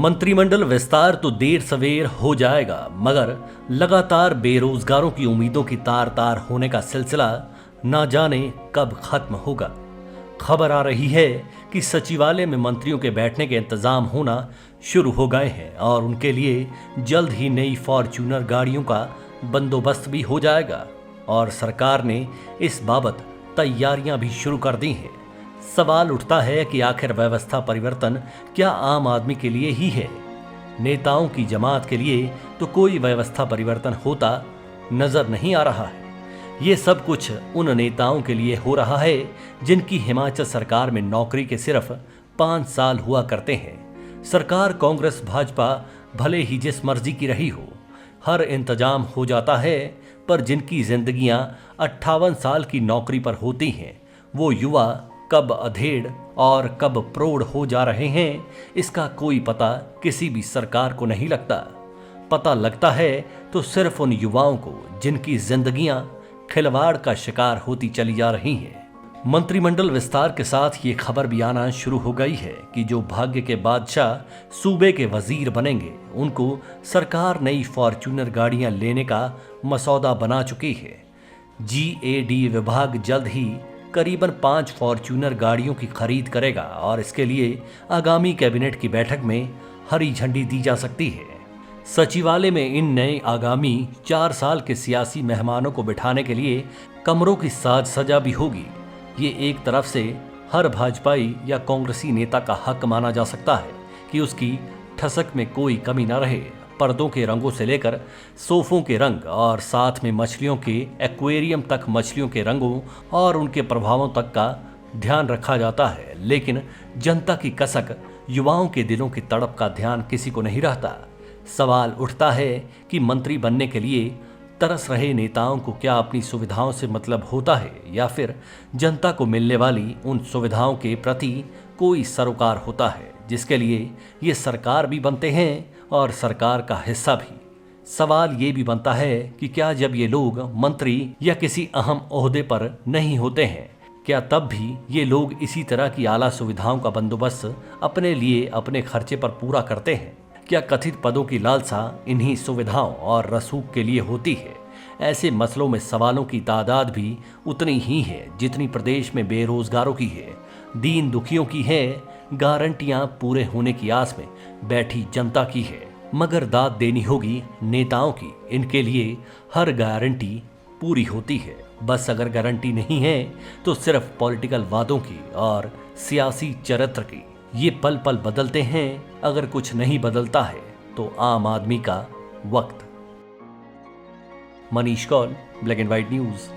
मंत्रिमंडल विस्तार तो देर सवेर हो जाएगा, मगर लगातार बेरोजगारों की उम्मीदों की तार तार होने का सिलसिला ना जाने कब खत्म होगा। खबर आ रही है कि सचिवालय में मंत्रियों के बैठने के इंतजाम होना शुरू हो गए हैं और उनके लिए जल्द ही नई फॉर्च्यूनर गाड़ियों का बंदोबस्त भी हो जाएगा और सरकार ने इस बाबत तैयारियां भी शुरू कर दी हैं। सवाल उठता है कि आखिर व्यवस्था परिवर्तन क्या आम आदमी के लिए ही है? नेताओं की जमात के लिए तो कोई व्यवस्था परिवर्तन होता नजर नहीं आ रहा है। ये सब कुछ उन नेताओं के लिए हो रहा है जिनकी हिमाचल सरकार में नौकरी के सिर्फ 5 साल हुआ करते हैं। सरकार कांग्रेस भाजपा भले ही जिस मर्जी की रही हो, हर इंतजाम हो जाता है, पर जिनकी जिंदगियां 58 साल की नौकरी पर होती हैं, वो युवा कब अधेड़ और कब प्रौढ़ हो जा रहे हैं, इसका कोई पता किसी भी सरकार को नहीं लगता। पता लगता है तो सिर्फ उन युवाओं को जिनकी जिंदगियां खिलवाड़ का शिकार होती चली जा रही हैं। मंत्रिमंडल विस्तार के साथ ये खबर भी आना शुरू हो गई है कि जो भाग्य के बादशाह सूबे के वजीर बनेंगे, उनको सरकार नई फॉर्च्यूनर गाड़ियां लेने का मसौदा बना चुकी है। GAD विभाग जल्द ही करीबन 5 फॉर्च्यूनर गाड़ियों की खरीद करेगा और इसके लिए आगामी कैबिनेट की बैठक में हरी झंडी दी जा सकती है। सचिवालय में इन नए आगामी 4 साल के सियासी मेहमानों को बिठाने के लिए कमरों की साज सजा भी होगी। ये एक तरफ से हर भाजपाई या कांग्रेसी नेता का हक माना जा सकता है कि उसकी ठसक में कोई कमी न रहे। पर्दों के रंगों से लेकर सोफों के रंग और साथ में मछलियों के एक्वेरियम तक मछलियों के रंगों और उनके प्रभावों तक का ध्यान रखा जाता है, लेकिन जनता की कसक, युवाओं के दिलों की तड़प का ध्यान किसी को नहीं रहता। सवाल उठता है कि मंत्री बनने के लिए तरस रहे नेताओं को क्या अपनी सुविधाओं से मतलब होता है या फिर जनता को मिलने वाली उन सुविधाओं के प्रति कोई सरोकार होता है जिसके लिए ये सरकार भी बनते हैं और सरकार का हिस्सा भी। सवाल ये भी बनता है कि क्या जब ये लोग मंत्री या किसी अहम ओहदे पर नहीं होते हैं, क्या तब भी ये लोग इसी तरह की आला सुविधाओं का बंदोबस्त अपने लिए अपने खर्चे पर पूरा करते हैं? क्या कथित पदों की लालसा इन्हीं सुविधाओं और रसूख के लिए होती है? ऐसे मसलों में सवालों की तादाद भी उतनी ही है जितनी प्रदेश में बेरोजगारों की है, दीन दुखियों की है, गारंटियां पूरे होने की आस में बैठी जनता की है। मगर दाद देनी होगी नेताओं की, इनके लिए हर गारंटी पूरी होती है। बस अगर गारंटी नहीं है तो सिर्फ पॉलिटिकल वादों की और सियासी चरित्र की। ये पल पल बदलते हैं, अगर कुछ नहीं बदलता है तो आम आदमी का वक्त। Manish Kaul, black and white news.